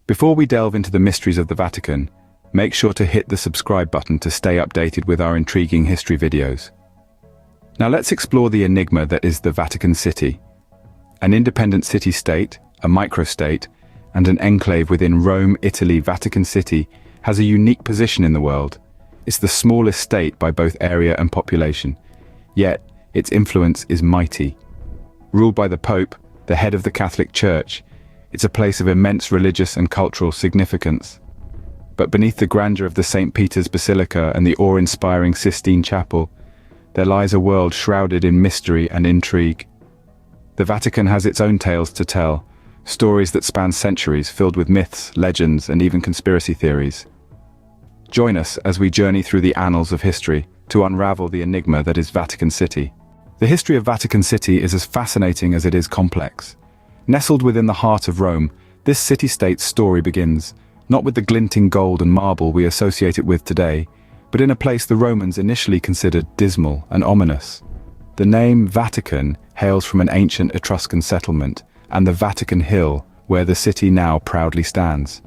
Before we delve into the mysteries of the Vatican, make sure to hit the subscribe button to stay updated with our intriguing history videos. Now let's explore the enigma that is the Vatican City. An independent city-state, a microstate, and an enclave within Rome, Italy, Vatican City has a unique position in the world. It's the smallest state by both area and population, yet its influence is mighty. Ruled by the Pope, the head of the Catholic Church, it's a place of immense religious and cultural significance. But beneath the grandeur of the St. Peter's Basilica and the awe-inspiring Sistine Chapel, there lies a world shrouded in mystery and intrigue. The Vatican has its own tales to tell, stories that span centuries filled with myths, legends, and even conspiracy theories. Join us as we journey through the annals of history to unravel the enigma that is Vatican City. The history of Vatican City is as fascinating as it is complex. Nestled within the heart of Rome, this city-state's story begins, not with the glinting gold and marble we associate it with today, but in a place the Romans initially considered dismal and ominous. The name Vatican hails from an ancient Etruscan settlement and the Vatican Hill, where the city now proudly stands.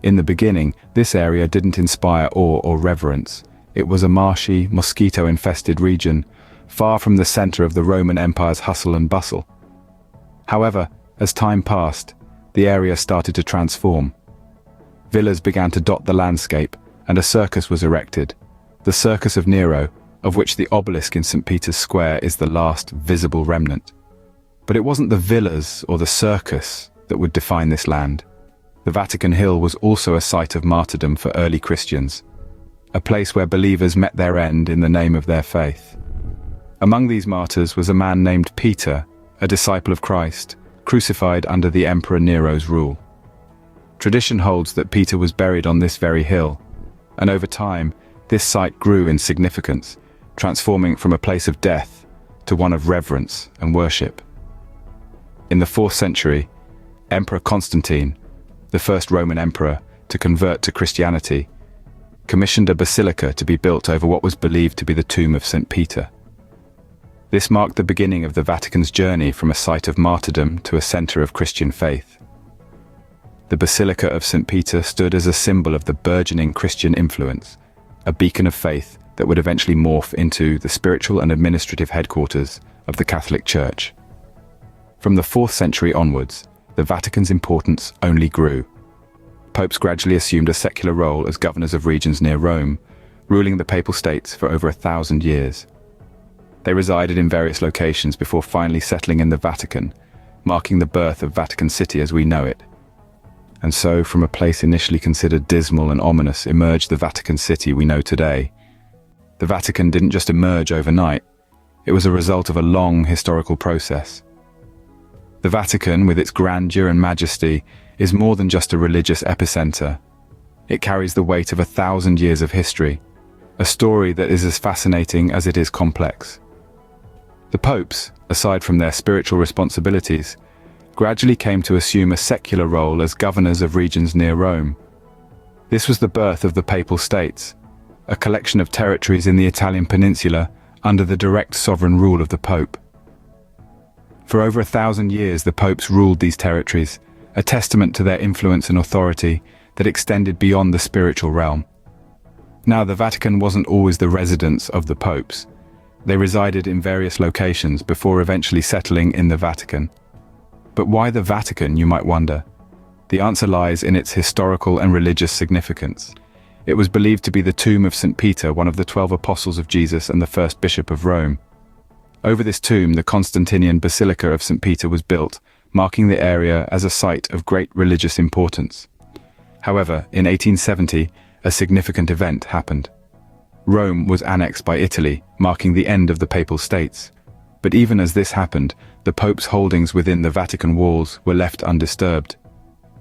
In the beginning, this area didn't inspire awe or reverence. It was a marshy, mosquito-infested region, far from the center of the Roman Empire's hustle and bustle. However, as time passed, the area started to transform. Villas began to dot the landscape, and a circus was erected, the Circus of Nero, of which the obelisk in St. Peter's Square is the last visible remnant. But it wasn't the villas or the circus that would define this land. The Vatican Hill was also a site of martyrdom for early Christians, a place where believers met their end in the name of their faith. Among these martyrs was a man named Peter, a disciple of Christ, crucified under the Emperor Nero's rule. Tradition holds that Peter was buried on this very hill, and over time, this site grew in significance, transforming from a place of death to one of reverence and worship. In the 4th century, Emperor Constantine, the first Roman emperor to convert to Christianity, commissioned a basilica to be built over what was believed to be the tomb of St. Peter. This marked the beginning of the Vatican's journey from a site of martyrdom to a center of Christian faith. The Basilica of St. Peter stood as a symbol of the burgeoning Christian influence, a beacon of faith that would eventually morph into the spiritual and administrative headquarters of the Catholic Church. From the 4th century onwards, the Vatican's importance only grew. Popes gradually assumed a secular role as governors of regions near Rome, ruling the Papal States for over 1,000 years. They resided in various locations before finally settling in the Vatican, marking the birth of Vatican City as we know it. And so, from a place initially considered dismal and ominous, emerged the Vatican City we know today. The Vatican didn't just emerge overnight. It was a result of a long historical process. The Vatican, with its grandeur and majesty, is more than just a religious epicenter. It carries the weight of 1,000 years of history, a story that is as fascinating as it is complex. The popes, aside from their spiritual responsibilities, gradually came to assume a secular role as governors of regions near Rome. This was the birth of the Papal States, a collection of territories in the Italian peninsula under the direct sovereign rule of the Pope. For over 1,000 years, the popes ruled these territories, a testament to their influence and authority that extended beyond the spiritual realm. Now, the Vatican wasn't always the residence of the popes. They resided in various locations before eventually settling in the Vatican. But why the Vatican, you might wonder? The answer lies in its historical and religious significance. It was believed to be the tomb of St. Peter, one of the 12 apostles of Jesus and the first bishop of Rome. Over this tomb, the Constantinian Basilica of St. Peter was built, marking the area as a site of great religious importance. However, in 1870, a significant event happened. Rome was annexed by Italy, marking the end of the Papal States. But even as this happened, the Pope's holdings within the Vatican walls were left undisturbed.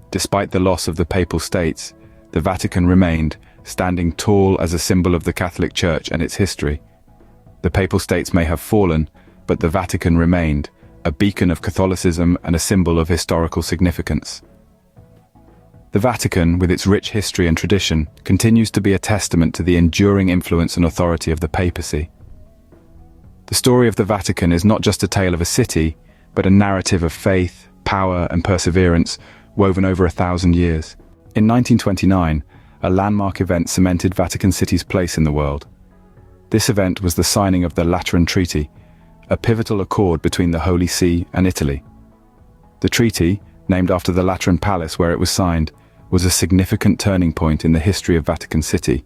Despite the loss of the Papal States, the Vatican remained, standing tall as a symbol of the Catholic Church and its history. The Papal States may have fallen, but the Vatican remained, a beacon of Catholicism and a symbol of historical significance. The Vatican, with its rich history and tradition, continues to be a testament to the enduring influence and authority of the papacy. The story of the Vatican is not just a tale of a city, but a narrative of faith, power, and perseverance woven over 1,000 years. In 1929, a landmark event cemented Vatican City's place in the world. This event was the signing of the Lateran Treaty, a pivotal accord between the Holy See and Italy. The treaty, named after the Lateran Palace where it was signed, was a significant turning point in the history of Vatican City.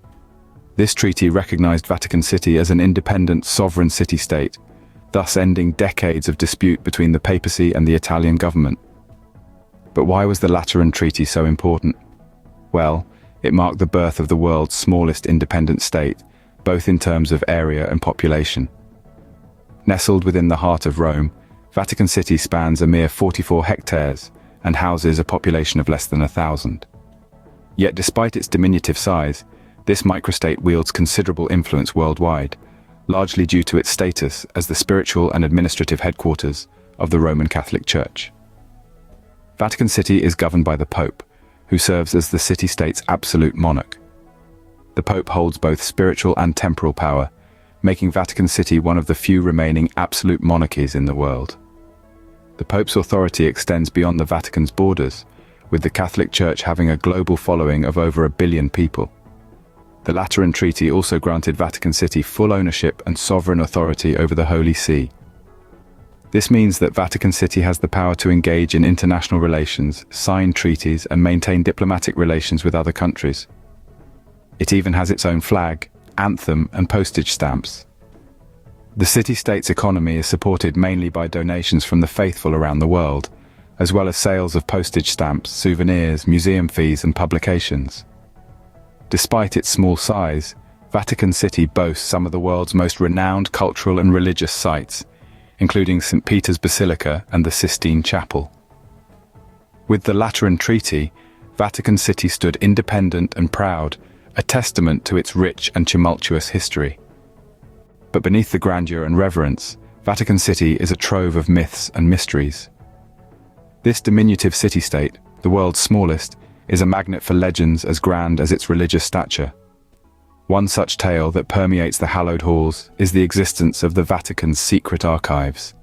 This treaty recognized Vatican City as an independent, sovereign city-state, thus ending decades of dispute between the papacy and the Italian government. But why was the Lateran Treaty so important? Well, it marked the birth of the world's smallest independent state, both in terms of area and population. Nestled within the heart of Rome, Vatican City spans a mere 44 hectares and houses a population of less than 1,000. Yet despite its diminutive size, this microstate wields considerable influence worldwide, largely due to its status as the spiritual and administrative headquarters of the Roman Catholic Church. Vatican City is governed by the Pope, who serves as the city-state's absolute monarch. The Pope holds both spiritual and temporal power, making Vatican City one of the few remaining absolute monarchies in the world. The Pope's authority extends beyond the Vatican's borders, with the Catholic Church having a global following of over 1 billion people. The Lateran Treaty also granted Vatican City full ownership and sovereign authority over the Holy See. This means that Vatican City has the power to engage in international relations, sign treaties, and maintain diplomatic relations with other countries. It even has its own flag, anthem, and postage stamps. The city-state's economy is supported mainly by donations from the faithful around the world, as well as sales of postage stamps, souvenirs, museum fees, and publications. Despite its small size, Vatican City boasts some of the world's most renowned cultural and religious sites, including St. Peter's Basilica and the Sistine Chapel. With the Lateran Treaty, Vatican City stood independent and proud, a testament to its rich and tumultuous history. But beneath the grandeur and reverence, Vatican City is a trove of myths and mysteries. This diminutive city-state, the world's smallest, is a magnet for legends as grand as its religious stature. One such tale that permeates the hallowed halls is the existence of the Vatican's secret archives.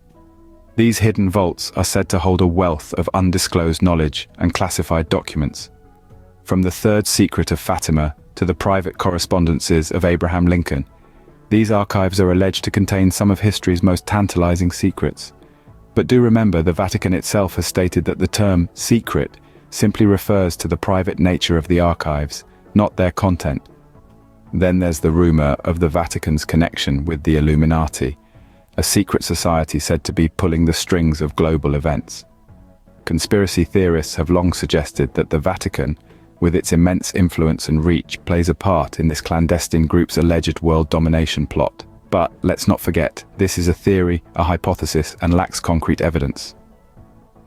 These hidden vaults are said to hold a wealth of undisclosed knowledge and classified documents. From the third secret of Fatima to the private correspondences of Abraham Lincoln, these archives are alleged to contain some of history's most tantalizing secrets. But do remember, the Vatican itself has stated that the term secret simply refers to the private nature of the archives, not their content. Then there's the rumor of the Vatican's connection with the Illuminati, a secret society said to be pulling the strings of global events. Conspiracy theorists have long suggested that the Vatican, with its immense influence and reach, plays a part in this clandestine group's alleged world domination plot. But let's not forget, this is a theory, a hypothesis, and lacks concrete evidence.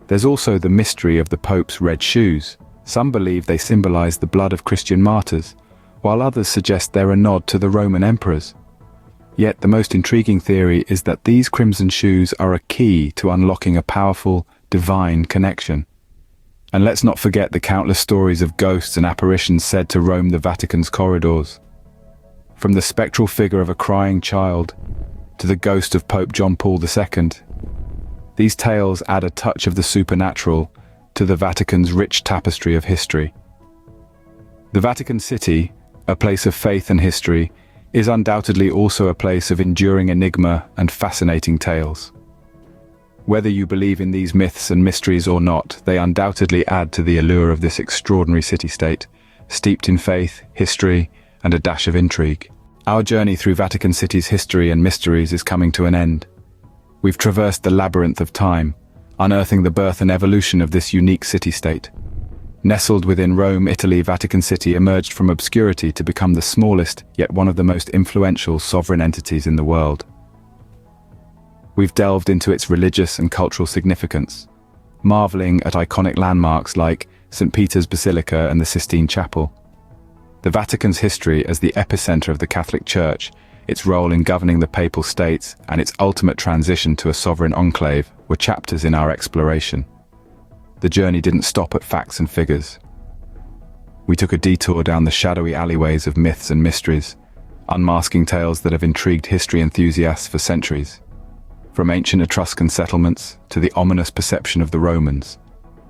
There's also the mystery of the Pope's red shoes. Some believe they symbolize the blood of Christian martyrs, while others suggest they're a nod to the Roman emperors. Yet the most intriguing theory is that these crimson shoes are a key to unlocking a powerful, divine connection. And let's not forget the countless stories of ghosts and apparitions said to roam the Vatican's corridors. From the spectral figure of a crying child to the ghost of Pope John Paul II, these tales add a touch of the supernatural to the Vatican's rich tapestry of history. The Vatican City, a place of faith and history, is undoubtedly also a place of enduring enigma and fascinating tales. Whether you believe in these myths and mysteries or not, they undoubtedly add to the allure of this extraordinary city-state, steeped in faith, history, and a dash of intrigue. Our journey through Vatican City's history and mysteries is coming to an end. We've traversed the labyrinth of time, unearthing the birth and evolution of this unique city-state. Nestled within Rome, Italy, Vatican City emerged from obscurity to become the smallest, yet one of the most influential sovereign entities in the world. We've delved into its religious and cultural significance, marveling at iconic landmarks like St. Peter's Basilica and the Sistine Chapel. The Vatican's history as the epicenter of the Catholic Church, its role in governing the Papal States, and its ultimate transition to a sovereign enclave were chapters in our exploration. The journey didn't stop at facts and figures. We took a detour down the shadowy alleyways of myths and mysteries, unmasking tales that have intrigued history enthusiasts for centuries. From ancient Etruscan settlements to the ominous perception of the Romans,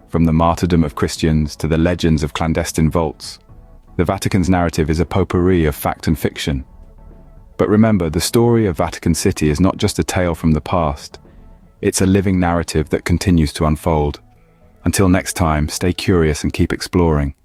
From the martyrdom of Christians to the legends of clandestine vaults, the Vatican's narrative is a potpourri of fact and fiction. But remember, the story of Vatican City is not just a tale from the past. It's a living narrative that continues to unfold. Until next time, stay curious and keep exploring.